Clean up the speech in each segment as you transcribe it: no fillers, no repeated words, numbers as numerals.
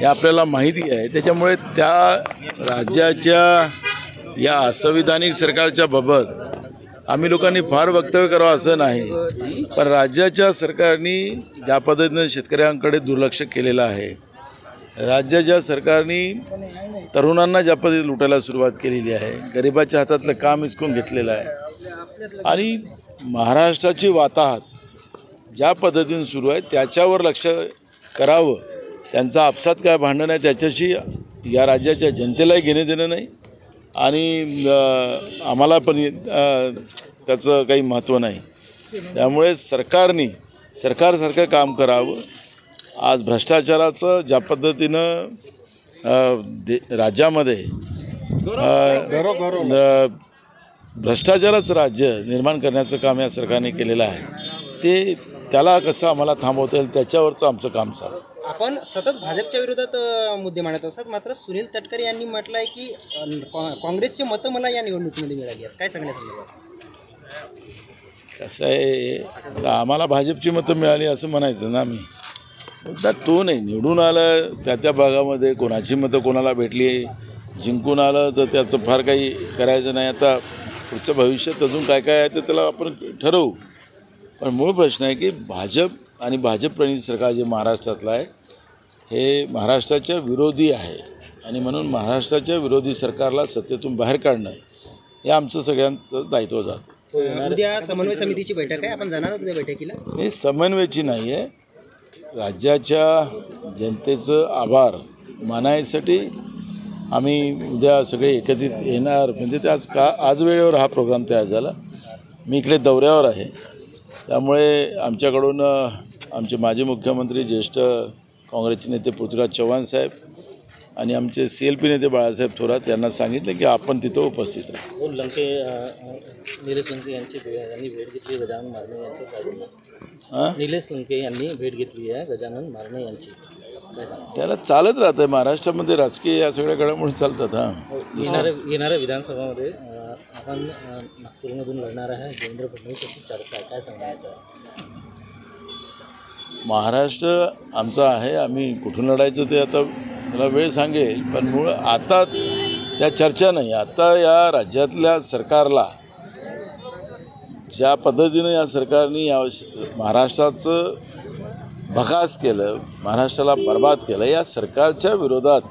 हे आपल्याला माहिती आहे। त्याच्यामुळे त्या राज्याच्या या असंविधानिक सरकारच्या बाबत आम्ही लोकांनी फार वक्तव्य करावं असं नाही, पण राज्याच्या सरकारने ज्या पद्धतीने शेतकऱ्यांकडे दुर्लक्ष केलेलं आहे, राज्याच्या सरकारने तरुणांना ज्या पद्धतीने लुटायला सुरुवात केलेली आहे, गरिबाच्या हातातलं काम हिसकून घेतलेलं आहे आणि महाराष्ट्राची वाताहत ज्या पद्धतीने सुरू आहे त्याच्यावर लक्ष करावं। त्यांचा आपसात काय भांडण आहे त्याच्याशी या राज्याच्या जनतेलाही घेणं देणं नाही आणि आम्हाला पण त्याचं काही महत्त्व नाही। त्यामुळे सरकारसारखं काम करावं। आज भ्रष्टाचाराचं ज्या पद्धतीनं राज्यामध्ये भ्रष्टाचाराचं राज्य निर्माण करण्याचं काम या सरकारने केलेलं आहे, त्याला कसं आम्हाला थांबवता येईल त्याच्यावरचं आमचं काम चालू। आपण सतत भाजपच्या विरोधात मुद्दे मांडत असतात, मात्र सुनील तटकरे यांनी म्हटलं आहे की काँग्रेसचे मतं मला या निवडणुकीमध्ये मिळाली आहेत, काय सांगण्यासाठी? कसं आहे, आम्हाला भाजपची मतं मिळाली असं म्हणायचं ना आम्ही, मुद्दा तो नाही। निवडून आलं त्या भागामध्ये कोणाची मतं कोणाला भेटली, जिंकून आलं तर त्याचं फार काही करायचं नाही। आता पुढचं भविष्यात अजून काय काय आहे ते त्याला आपण ठरवू, पण मूळ प्रश्न आहे की भाजप आणि भाजप-प्रणीत सरकार जे महाराष्ट्रातलं आहे हे महाराष्ट्राच्या विरोधी आहे आणि म्हणून महाराष्ट्राच्या विरोधी सरकारला सत्तेतून बाहेर काढणं हे आमचं सगळ्यांचं दायित्व जातं। उद्या समन्वय समितीची बैठक आहे, आपण जाणार आहोत उद्या बैठकीला? हे समन्वयाची नाही आहे, राज्याच्या जनतेचं आभार मानायसाठी आम्ही उद्या सगळे एकत्रित येणार। म्हणजे ते आज वेळेवर हा प्रोग्राम तयार झाला। मी इकडे दौऱ्यावर आहे, त्यामुळे आमच्याकडून आमचे माजी मुख्यमंत्री ज्येष्ठ काँग्रेसचे नेते पृथ्वीराज चव्हाण साहेब आणि आमचे CLP नेते बाळासाहेब थोरात यांना सांगितलं की आपण तिथं उपस्थित राहू। निलेश लंके यांनी भेट घेतली गजानन मारणे यांची, निलेश लंके यांनी भेट घेतली आहे गजानन मारणे यांची, काय सांगा? त्याला चालत राहतं आहे महाराष्ट्रामध्ये, राजकीय या सगळ्या घडामोडी चालतात। येणाऱ्या विधानसभामध्ये आपण नागपूरमधून लढणार आहे देवेंद्र फडणवीस अशी चर्चा आहे, काय सांगायचं? महाराष्ट्र आमचा आहे, आम्ही कुठून लढायचं ते आता मला वेळ सांगेल, पण मूळ आता त्या चर्चा नाही। आता या राज्यातल्या सरकारला ज्या पद्धतीनं या सरकारने या महाराष्ट्राचं भकास केलं, महाराष्ट्राला बर्बाद केलं, या सरकारच्या विरोधात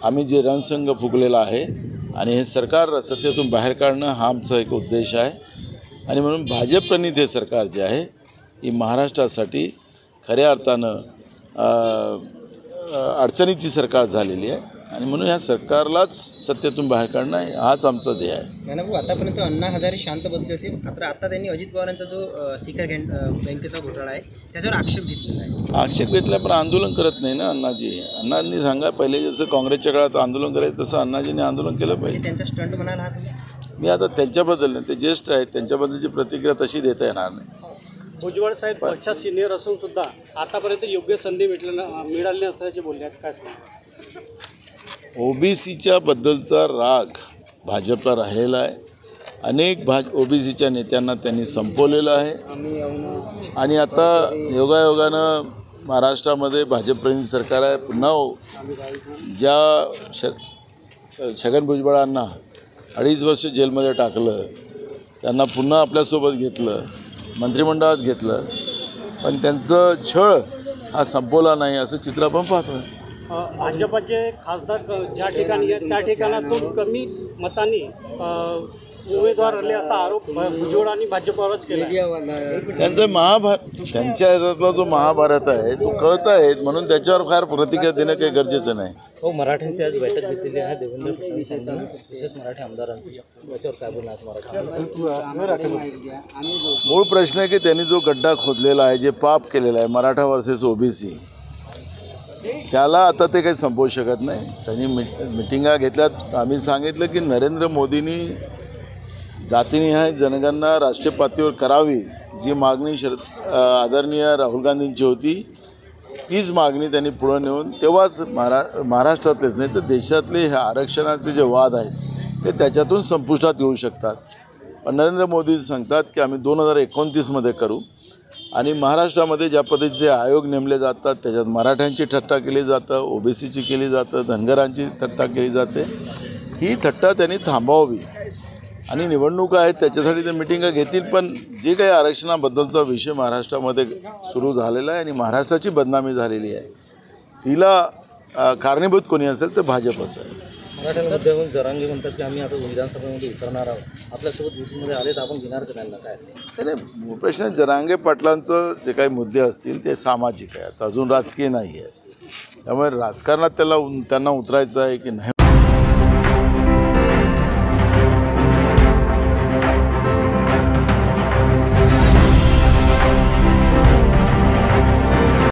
आम्ही जे रणसंग फुगलेला आहे आणि हे सरकार सत्तेतून बाहेर काढणं हा आमचा एक उद्देश आहे आणि म्हणून भाजप-प्रणीत हे सरकार जे आहे ही महाराष्ट्रासाठी खऱ्या अर्थानं अडचणीची सरकार झालेली आहे आणि म्हणून ह्या सरकारलाच सत्तेतून बाहेर काढणं हाच आमचा ध्येय आहे। नानाभाऊ, आतापर्यंत अण्णा हजारे शांत बसले होते, मात्र आता त्यांनी अजित पवारांचा जो सिकर बँकेचा घोटाळा आहे त्याच्यावर आक्षेप घेतलेला आहे। आक्षेप घेतला पण आंदोलन करत नाही ना अण्णाजी। अण्णांनी सांगा पहिले जसं काँग्रेसच्या काळात आंदोलन करायचं तसं अण्णाजींनी आंदोलन केलं पाहिजे। त्यांचा स्टंट म्हणाल हा तुम्ही? मी आता त्यांच्याबद्दल नाही, ते ज्येष्ठ आहेत, त्यांच्याबद्दलची प्रतिक्रिया तशी देता येणार नाही। भुजबळ साहेब पक्षात सिनियर असून सुद्धा आतापर्यंत योग्य संधी मिळाली नसल्याचे बोलले आहेत, काय सांगा? OBCच्या बद्दलचा राग भाजपला राहिलेला आहे। अनेक OBCच्या नेत्यांना त्यांनी संपवलेलं आहे आणि आता योगायोगानं महाराष्ट्रामध्ये भाजप-प्रणीत सरकार आहे। पुन्हा ज्या छगन भुजबळांना 2.5 वर्ष जेलमध्ये टाकलं, त्यांना पुन्हा आपल्यासोबत घेतलं, मंत्रिमंडळात घेतलं, पण त्यांचं छळ हा संपवला नाही असं चित्र आपण पाहतो। भाजपचे खासदार ज्या ठिकाणी आहेत त्या ठिकाणातून कमी मतांनी उमेदवार आले असा आरोप भुजबळ आणि भाजपवरच केला। त्यांचं त्यांच्या ह्याच्यातला जो महाभारत आहे तो कळत आहेत म्हणून त्याच्यावर फार प्रतिक्रिया देणं काही गरजेचं नाही। हो, मराठ्यांची आज बैठक घेतलेली आहे देवेंद्र फडणवीस यांनी, विशेष मराठी आमदारांची, याच्यावर काय बोलणार? मूळ प्रश्न आहे की त्यांनी जो गड्डा खोदलेला आहे, जे पाप केलेलं आहे मराठा वर्सेस OBC, त्याला आता ते काही संपवू शकत नाही। त्यांनी मिटिंगा घेतल्यात। आम्ही सांगितलं की नरेंद्र मोदींनी जातीनिहाय जनगणना राष्ट्रीय पातळीवर करावी, जी मागणी आदरणीय राहुल गांधींची होती, तीच मागणी त्यांनी पुढे नेऊन तेव्हाच महाराष्ट्रातलेच नाही तर देशातले हे आरक्षणाचे जे वाद आहेत ते त्याच्यातून संपुष्टात येऊ शकतात। पण नरेंद्र मोदी सांगतात की आम्ही 2029मध्ये करू आणि महाराष्ट्रामध्ये ज्या पद्धतीचे आयोग नेमले जातात त्याच्यात मराठ्यांची थट्टा केली जातं, OBCची केली जातं, धनगरांची थट्टा केली जाते. ही थट्टा त्यांनी थांबवावी आणि निवडणुका आहेत त्याच्यासाठी ते मिटिंगा घेतील. पण जे काही आरक्षणाबद्दलचा विषय महाराष्ट्रामध्ये सुरू झालेला आहे आणि महाराष्ट्राची बदनामी झालेली आहे तिला कारणीभूत कोणी असेल तर भाजपच आहे. मराठा मुद्द्यावरून जरांगे म्हणतात की आम्ही आता विधानसभेमध्ये उतरणार आहोत, आपल्यासोबत युतीमध्ये आले तर आपण घेणार का त्यांना? काय नाही, प्रश्न जरांगे पाटलांचं जे काही मुद्दे असतील ते सामाजिक आहेत, अजून राजकीय नाही आहेत. त्यामुळे राजकारणात त्यांना उतरायचं आहे की नाही